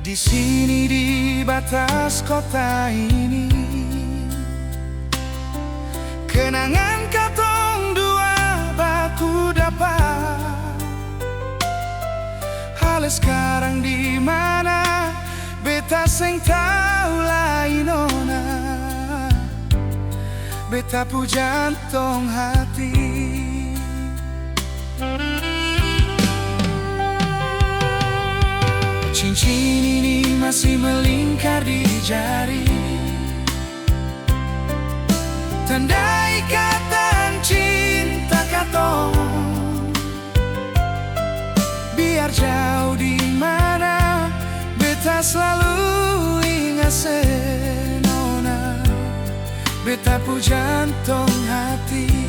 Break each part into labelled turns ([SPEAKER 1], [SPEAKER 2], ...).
[SPEAKER 1] Di sini di batas kota ini, kenangan katong dua baku dapat. Hal sekarang di mana beta seng tahu lain nona, beta pu jantung hati. Cincin ini masih melingkar di jari, tanda ikatan cinta katong. Biar jauh di mana, beta selalu ingat senona, beta pu jantung hati.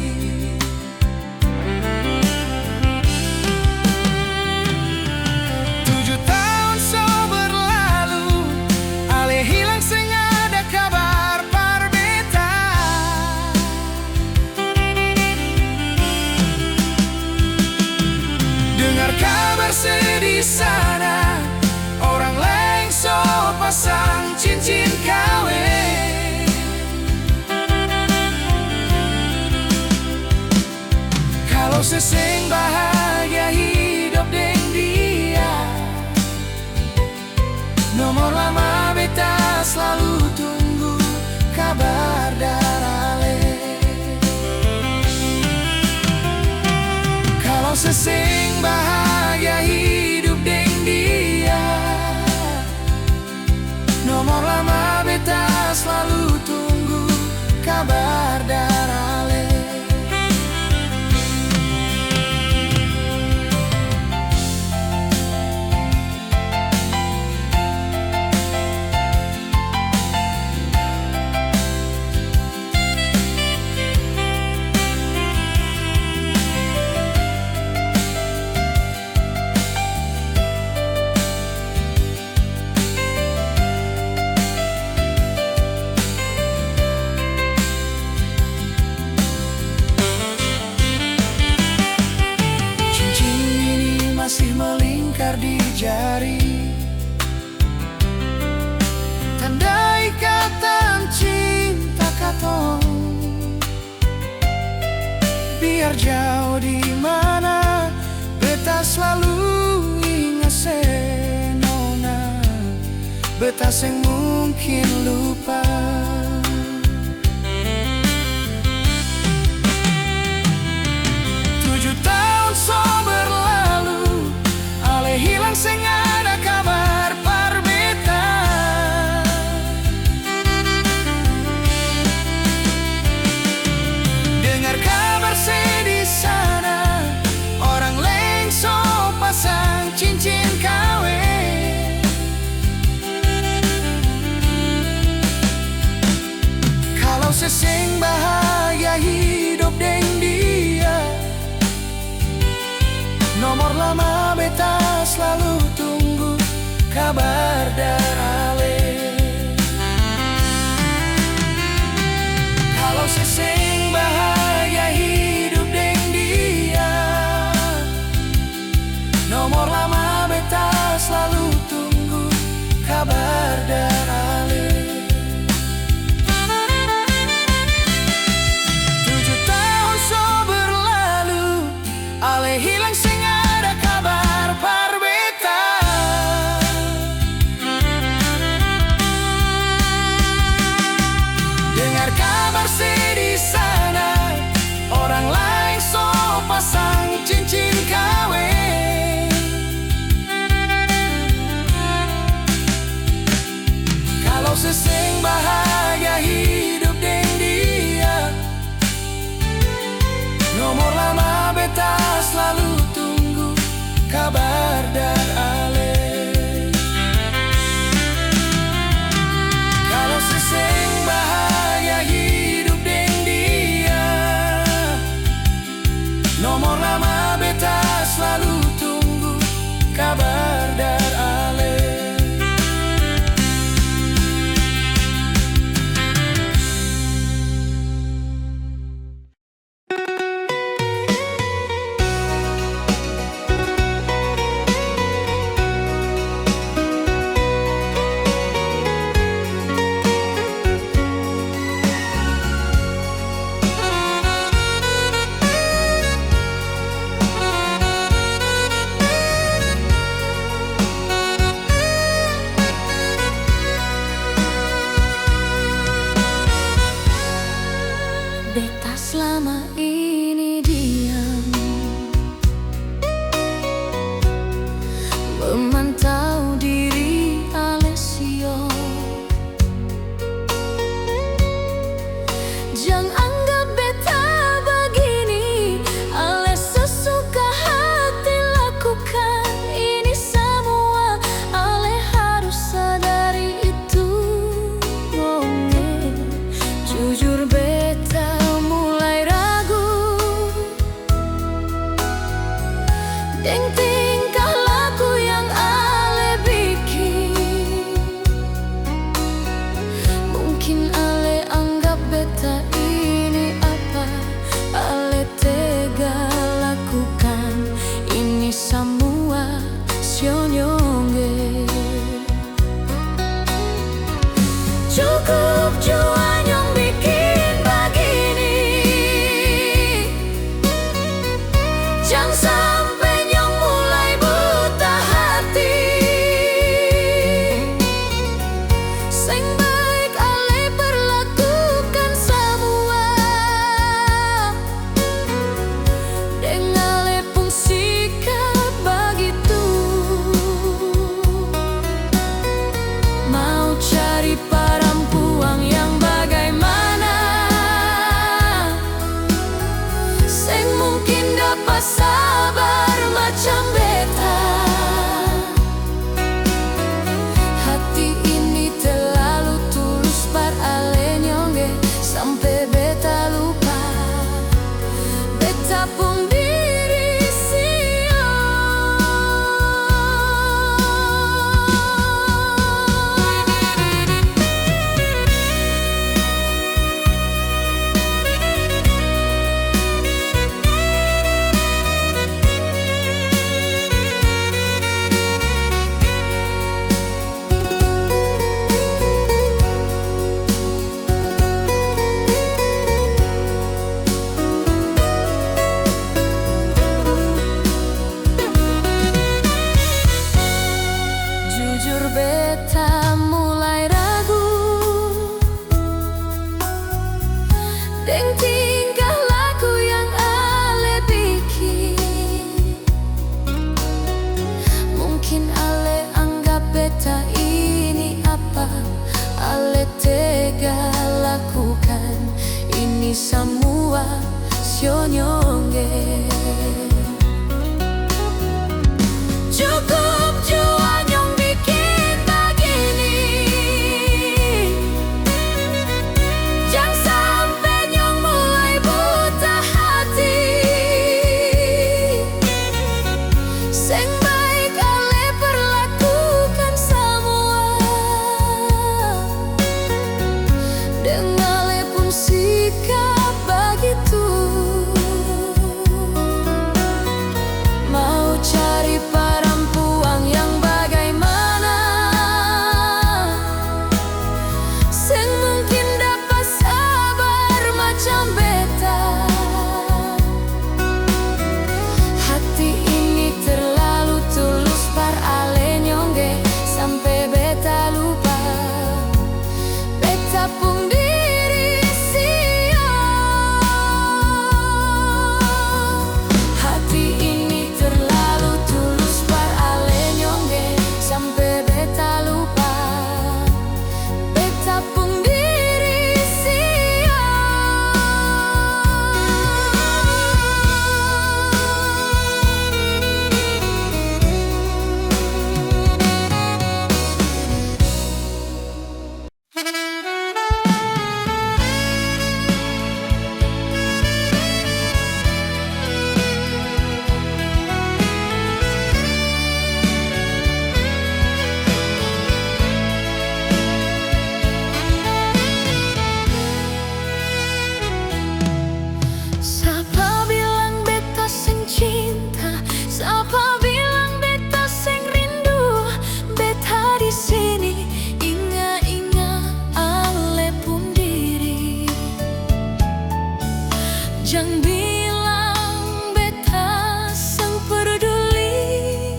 [SPEAKER 1] Kabar sedih sana, orang lain so pasang cincin kawin. Kalau seseng bahagia hidup deng dia, nomor lama beta selalu tunggu kabar darale. Kalau seseng bahagia hidup deng dia, nomor lama beta selalu tunggu kabar darale. Masih melingkar di jari, tanda ikatan cinta katong. Biar jauh di mana, beta selalu ingat senona, beta seng mungkin lupa. Hilang seng ada kabar par beta. Dengar kabar sedih sana, orang lain so pasang cincin kawin. Kalau seseng bahagia hidup deng dia, nomor lama beta selalu tunggu kabar darale. Kalau seseng bahagia hidup deng dia, nomor lama beta selalu tunggu kabar darale. 7 tahun so berlalu, ale hilang seng ada kabar par beta.
[SPEAKER 2] jujur beta mulai ragu deng tingkah laku yang ale bikin. Mungkin ale anggap beta ini apa, ale tega lakukan ini semua sionyongge. Cukup jua nyong bikin begini, jangan sampai nyong mulai buta hati. Seng baik ale perlakukan semua, deng ale pun sikap begitu. Mau cari perempuan yang bagaimana, seng mungkin dapat sabar macam beta. Hati ini terlalu tulus par ale nyongge, sampai beta lupa beta pun diri sia. Hati ini terlalu tulus par ale nyongge, sampai beta lupa beta pun diri sia. Siapa bilang beta seng cinta? Siapa bilang beta seng rindu? Beta di sini ingat-ingat ale pun diri. Jangan bilang beta seng peduli,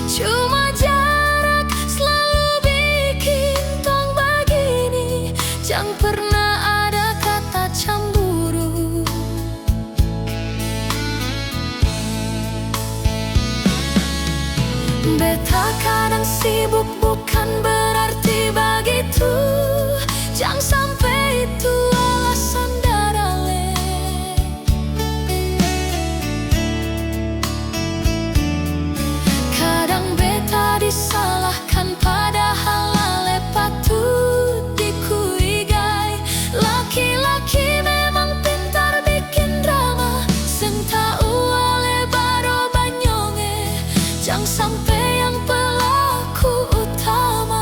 [SPEAKER 2] cuma jarak selalu bikin tong begini. Jangan pernah ada kata cemburu. Beta kadang sibuk bukan berarti begitu. Jangan sampai itu alasan darale. Kadang beta disalahkan padahal ale patut dikuigai. Laki-laki memang pintar bikin drama, seng tau ale baro banyonge. Jangan sampai yang pelaku utama.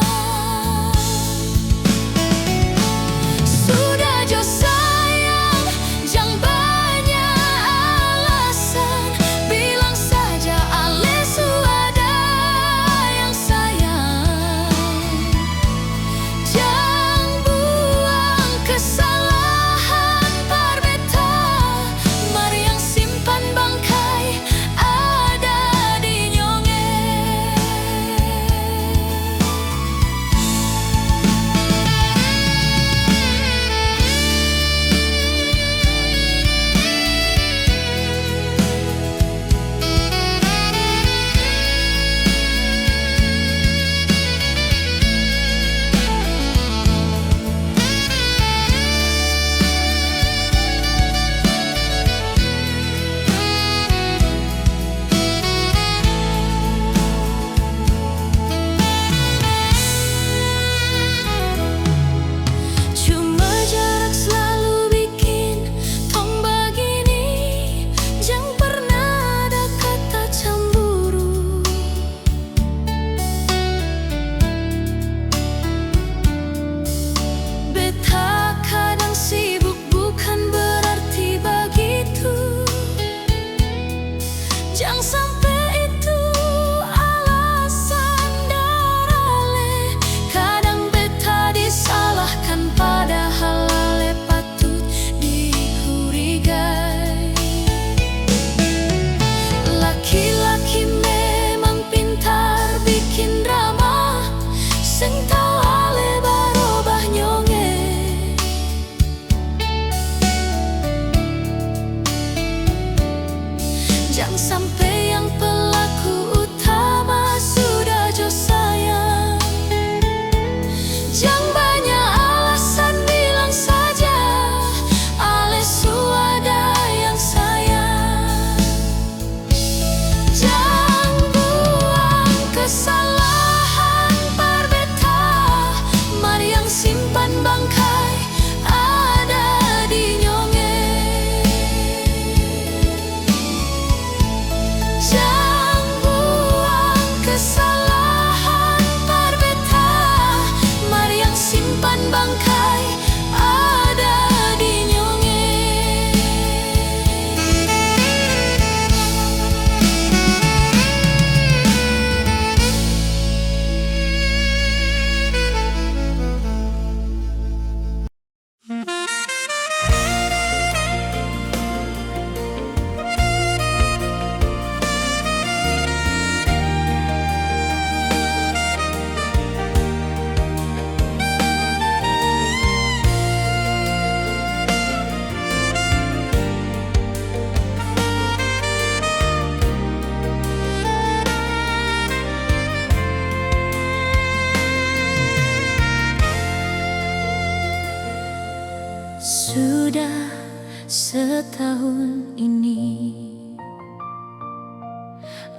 [SPEAKER 2] Sudah setahun ini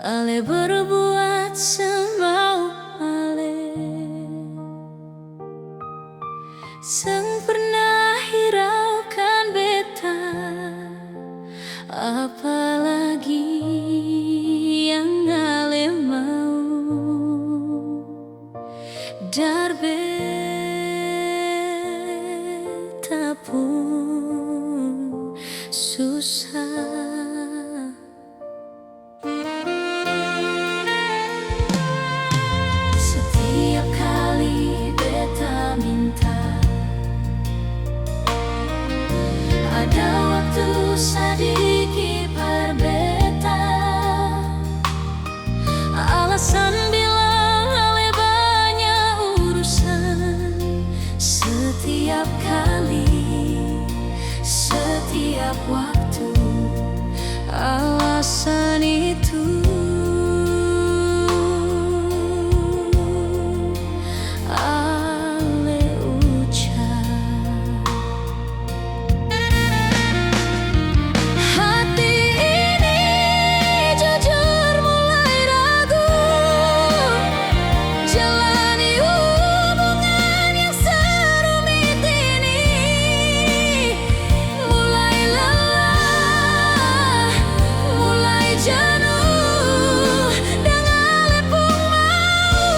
[SPEAKER 2] Ale berbuat semau Ale, seng pernah hiraukan beta, apalagi yang Ale mau. Dar beta pun susah. Setiap kali beta minta, ada waktu sadiki par beta, alasan bilang ale banyak urusan. Setiap kali, setiap waktu, alasan itu ale ucap. Hati ini jujur mulai ragu, jalani hubungan yang serumit ini. Mulai lelah, mulai jenuh, dan ale pun mau.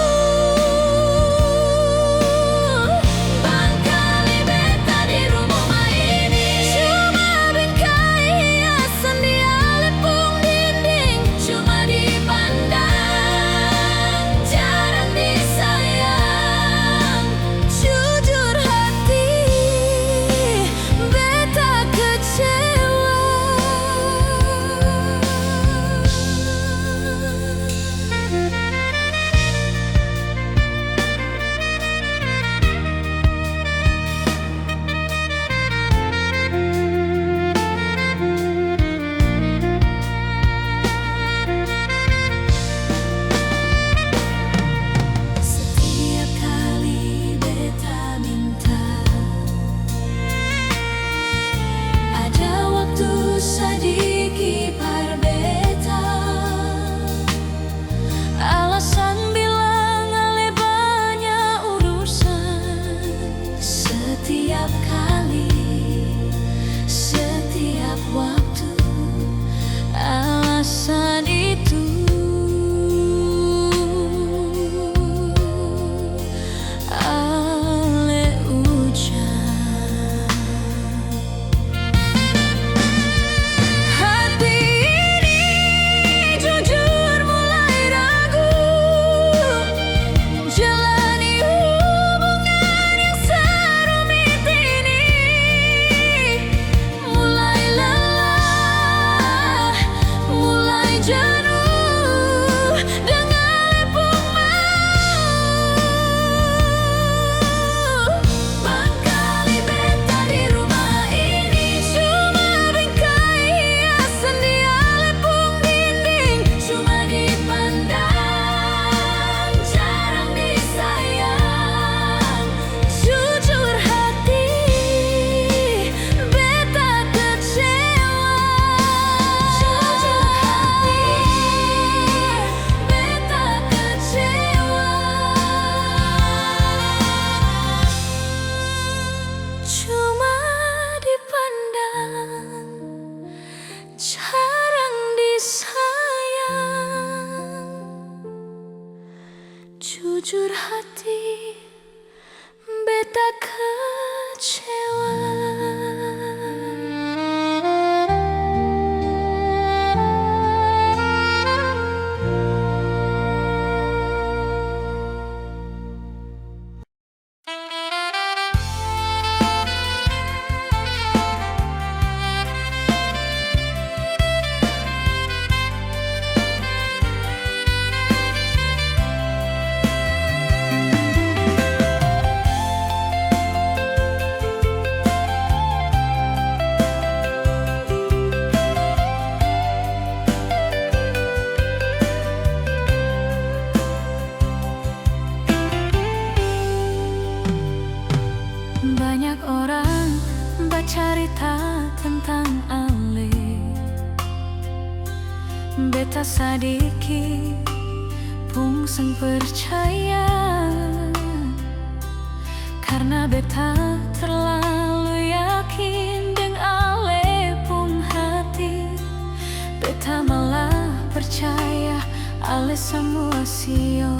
[SPEAKER 2] Bangkali beta di rumah ini, cuma bingkai hiasan di ale pun dinding. Cuma dipandang, jarang disayang. Jujur hati, beta kecewa. Setiap kali beta minta, ada waktu sadiki par beta, alasan bilang ale banyak urusan. Setiap kali, setiap waktu, alasan itu ale ucap. Hati ini jujur mulai ragu, jalani hubungan yang serumit ini. Mulai lelah, mulai jenuh, dan ale pun mau. Bangkali beta di rumah ini, cuma bingkai hiasan di ale pun dinding. Cuma dipandang, jarang disayang. Jujur hati, beta kecewa. Jujur hati, beta kecewa. Cuma dipandang, jarang disayang. Jujur hati, beta kecewa. beta sadiki pung seng percaya, karena beta terlalu yakin deng ale pung hati. Beta malah percaya ale semua sio.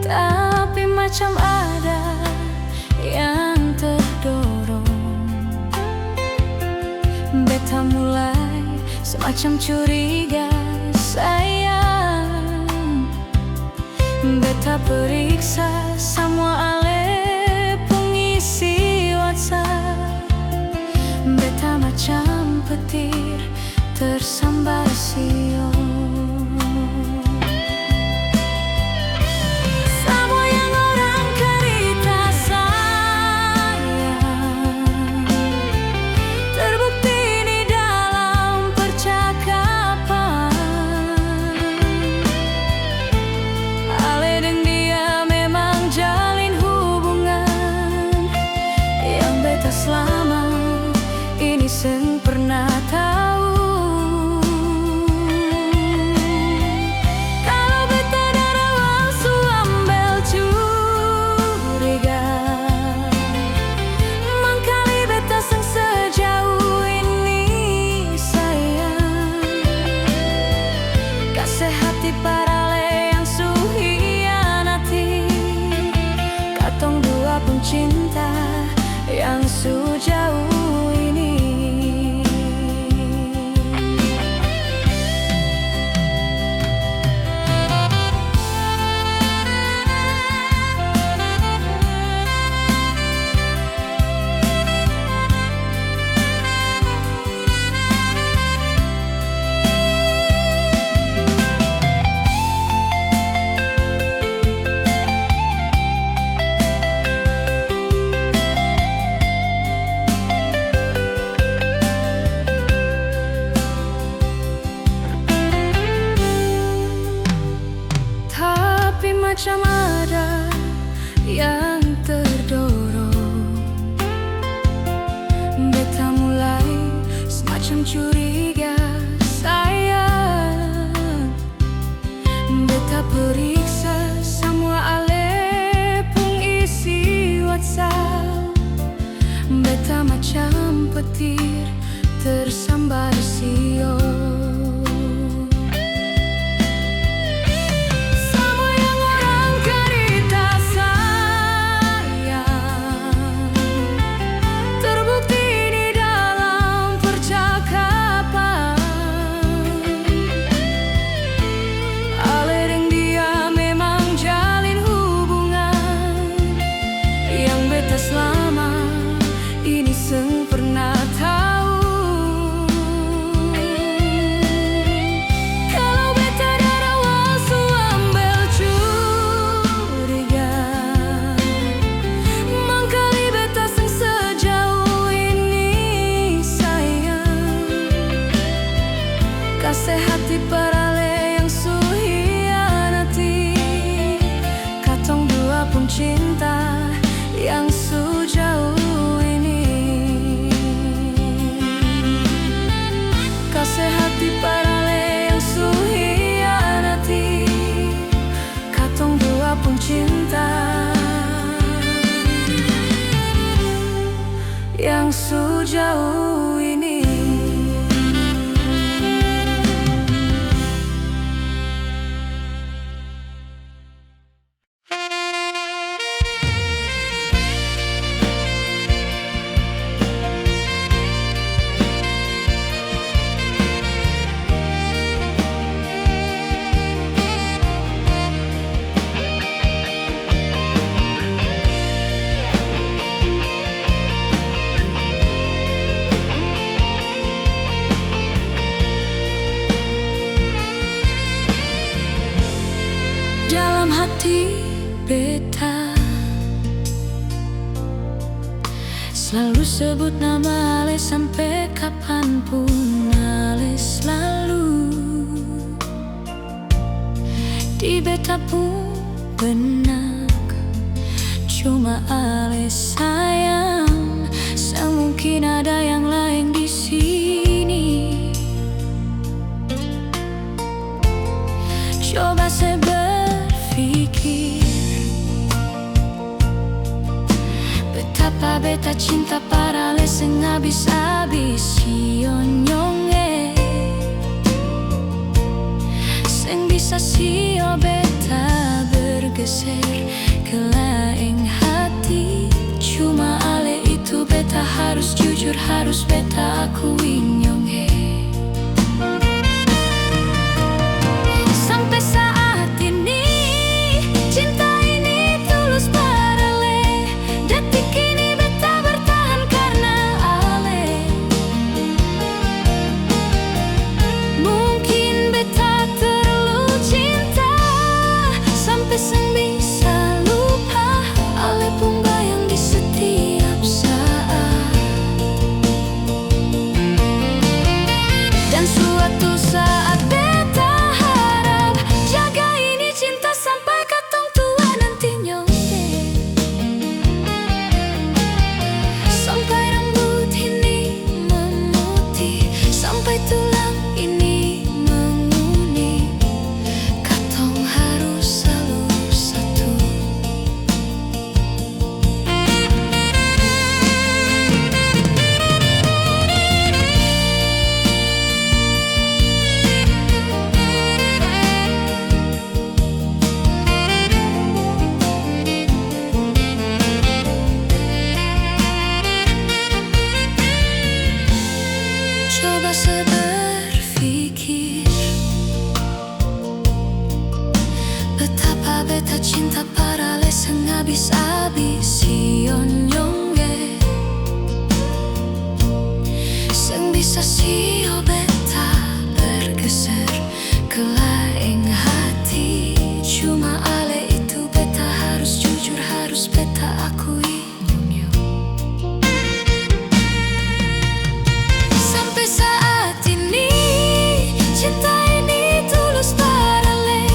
[SPEAKER 2] Tapi macam ada yang terdorong, beta mulai semacam curiga sayang. Beta periksa semua ale pengisi WhatsApp. Beta macam petir tersambar sio. Selama ini seng pernah tahu kalau beta darawang su ambel curiga. Mangkali beta seng sejauh ini sayang, kasih hati parale yang su hianati. Katong dua pun cinta yang sejauh ini. Macam ada yang terdorong, beta mulai semacam curiga sayang. Beta periksa semua ale pung isi WhatsApp. Beta macam petir tersambar sio. Selama ini seng pernah tahu kalau beta darawang su ambel curiga. Mangkali beta seng sejauh ini sayang, kasih hati parale yang su hianati. Katong dua pun cinta yang sejauh ini. Kasih hati parale yang su hianati. Katong dua pun cinta yang sejauh ini. Dalam hati beta selalu sebut nama ale sampai kapanpun ale selalu di beta pun benak. Cuma ale sayang, semungkin ada yang lain Coba saya berpikir betapa beta cinta para le sing habis-habis sionyonge sing bisa sio beta bergeser ke lain hati. Cuma ale itu beta harus jujur, harus beta akui nyonge. Sampai saat ini cinta ini tulus para le. Detik ini beta bertahan karena ale. Mungkin beta terlalu cinta sampai seng bisa lupa ale pun bayang di setiap saat. Dan suatu saat beta harap jaga ini cinta sampai katong tua nanti nyonge. Sampai rambut ini memutih, sampai tulang ini menguning, katong harus selalu satu. Coba saya berpikir betapa beta cinta para le sing habis-habis sionyonge sing bisa sio beta bergeser ke lain hati. Cuma ale itu beta harus jujur, harus beta akui. Sampai saat ini cinta ini tulus para le.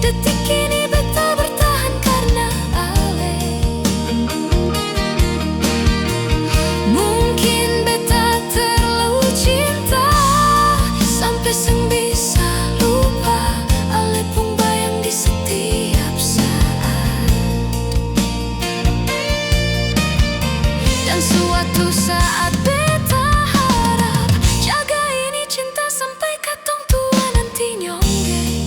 [SPEAKER 2] Detik ini beta bertahan karena ale. Mungkin beta terlalu cinta sampai seng bisa lupa ale pun bayang di setiap saat. Dan suatu saat beta harap jaga ini cinta sampai katong tua nanti nyonge.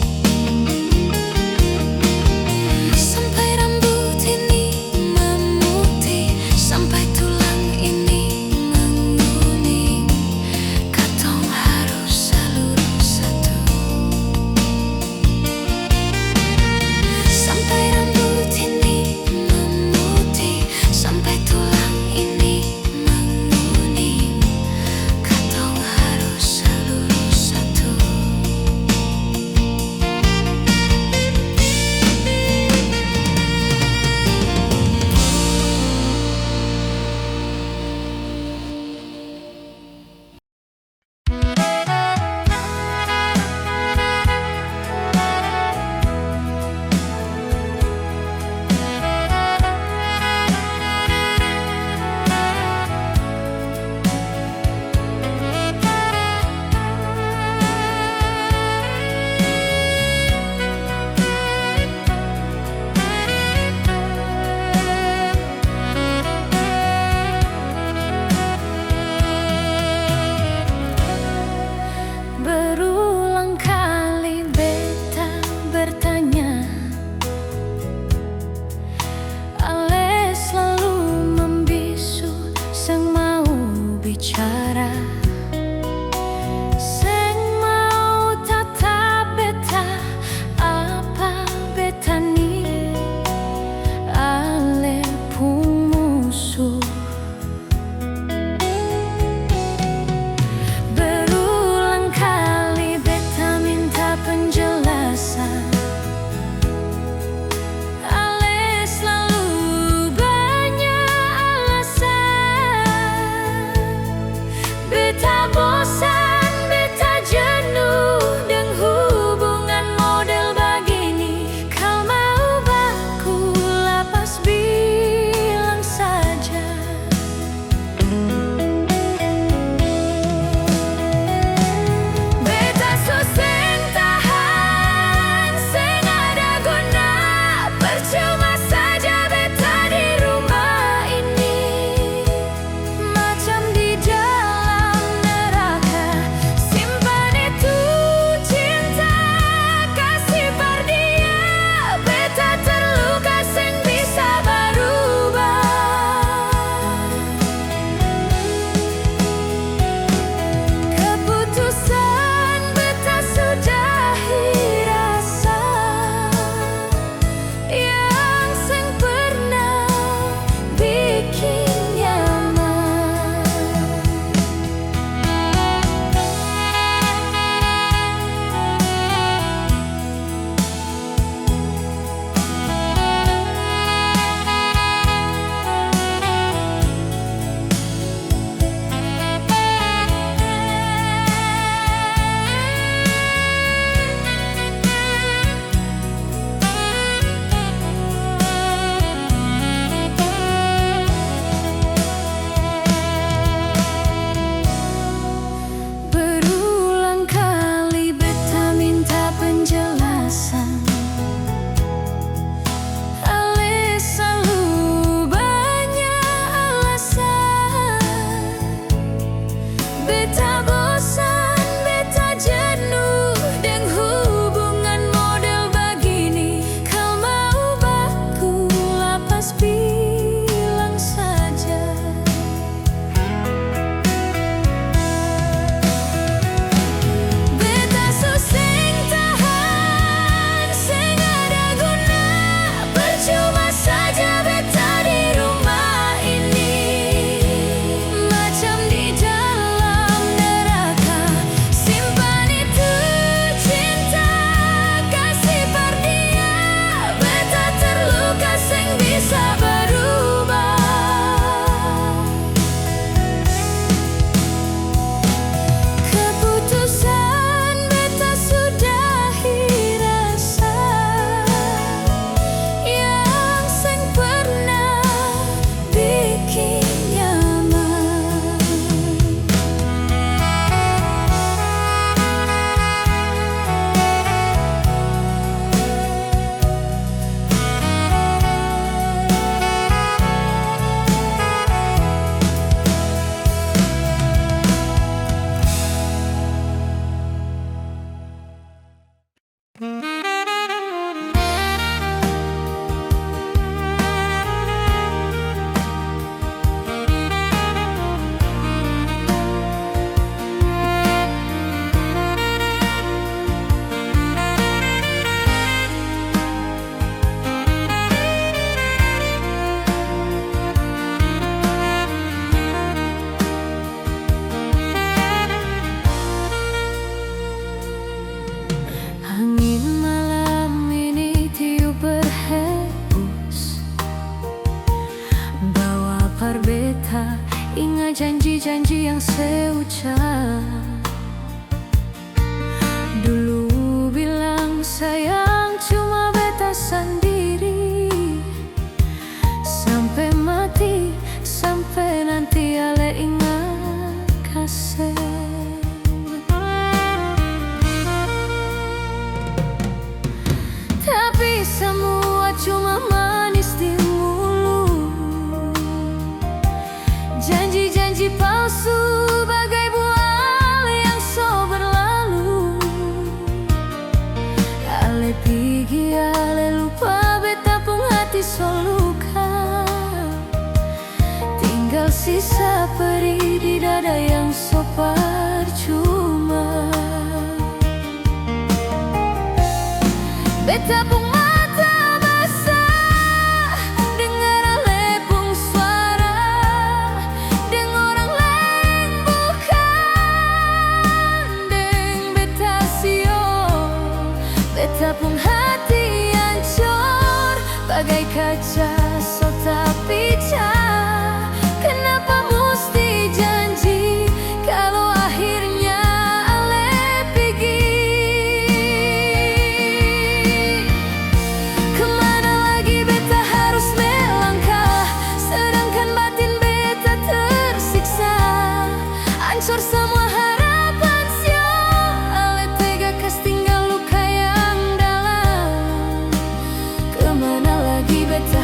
[SPEAKER 2] Sampai rambut ini memutih, sampai tulang ini menguning, katong harus selalu satu. Angin malam ini tiup berhembus, bawa parbeta, ingat janji-janji yang seucap. Dulu bilang sayang cuma beta sendiri, sampai mati, sampai nanti ale ingat kasih. Tapi semua cuma manis di mulut, janji-janji palsu bagai buah yang so berlalu. Ale pergi, ale lupa, beta pun hati so luka. Tinggal sisa perih di dada yang so percuma. Beta pun mata basah, dengar ale pun suara, deng orang lain bukan deng beta sio. Beta pun hati hancur, bagai kaca so tak pecah. Kenapa mesti janji kalau akhirnya ale pergi? Hancur semua harapan sio, ale tega kas tinggal luka yang dalam. Kemana lagi beta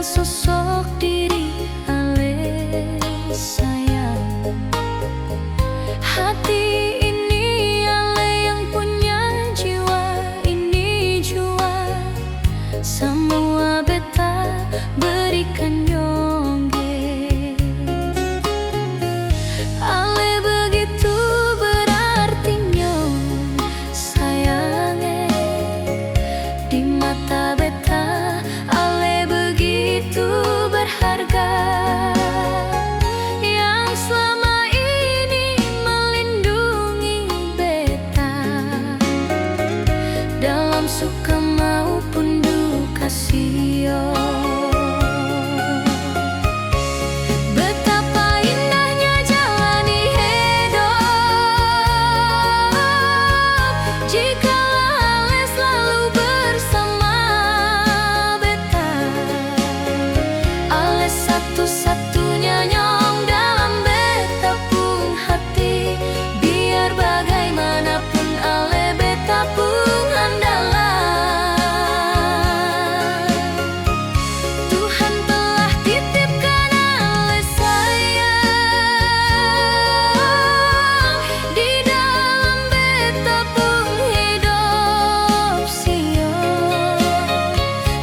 [SPEAKER 2] sosok diri ale sayang. Hati ini ale yang punya jiwa ini jua, semua beta berikan nyongge. Ale begitu berarti nyong sayangnya di mata beta. Ale begitu berharga yang selama ini melindungi beta dalam suka maupun duka sio. Betapa indahnya jalani hidup jika ale selalu bersama beta. Ale satu-satunya nyong dalam beta pun hati, biar bagaimanapun ale beta pun andalan. Tuhan telah titipkan ale sayang di dalam beta pun hidup sio.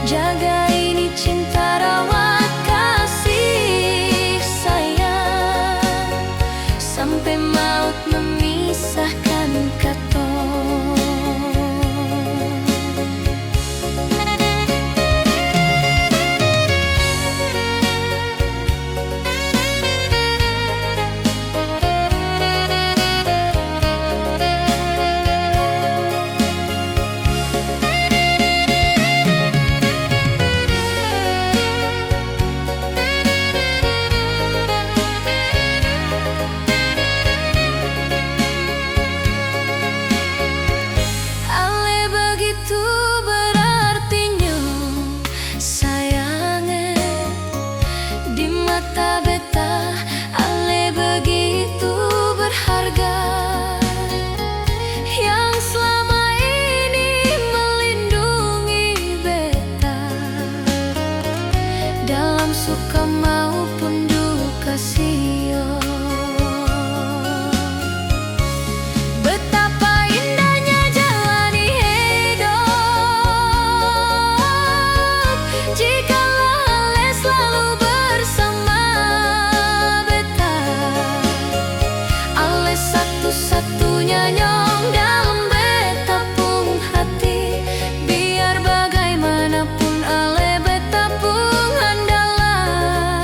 [SPEAKER 2] Jaga ini cinta rawat kasih sayang sampai maut memisahkan katong. Ale begitu berarti nyong sayangnya di mata beta. Ale begitu berharga yang selama ini melindungi beta dalam suka maupun duka sio. Betapa indahnya jalani hidup jika ale selalu bersama beta. Ale satu-satunya nyong dalam beta pun hati, biar bagaimanapun ale beta pun andalan.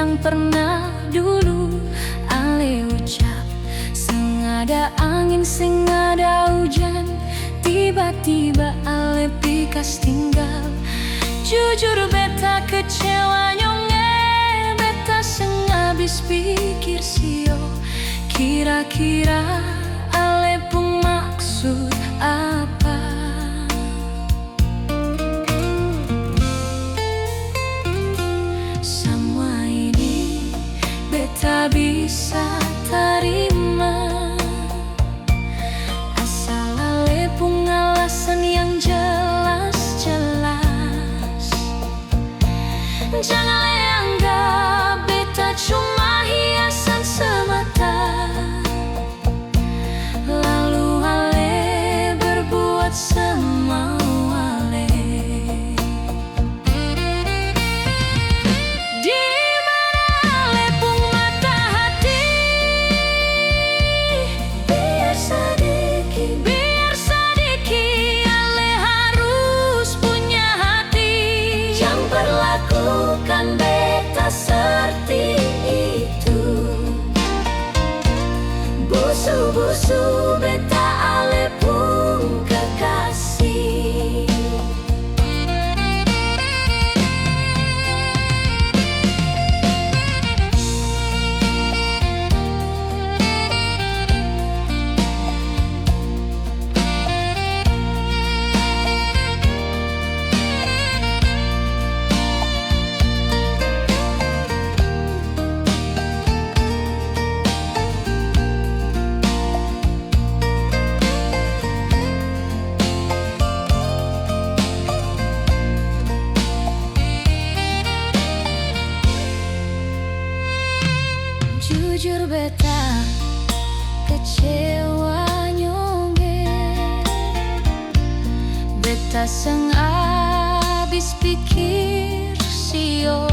[SPEAKER 2] yang pernah dulu ale ucap. Sing ada angin, sing ada hujan, tiba-tiba ale pikas tinggal. Jujur beta kecewa nyonge, beta sing habis pikir sio. Kira-kira ale pun maksud apa? Semua ini beta bisa terima, asal ale pun alasan yang jelas-jelas. Jangan ale anggap beta cuma hiasan semata, lalu ale berbuat semau ale. Di mana ale pun mata hati, biar sedikit ale harus punya hati. Jangan perlakukan beta seperti itu. Busu-busu beta ale pun kekasih. Jujur beta kecewa nyonge, beta seng habis pikir sio.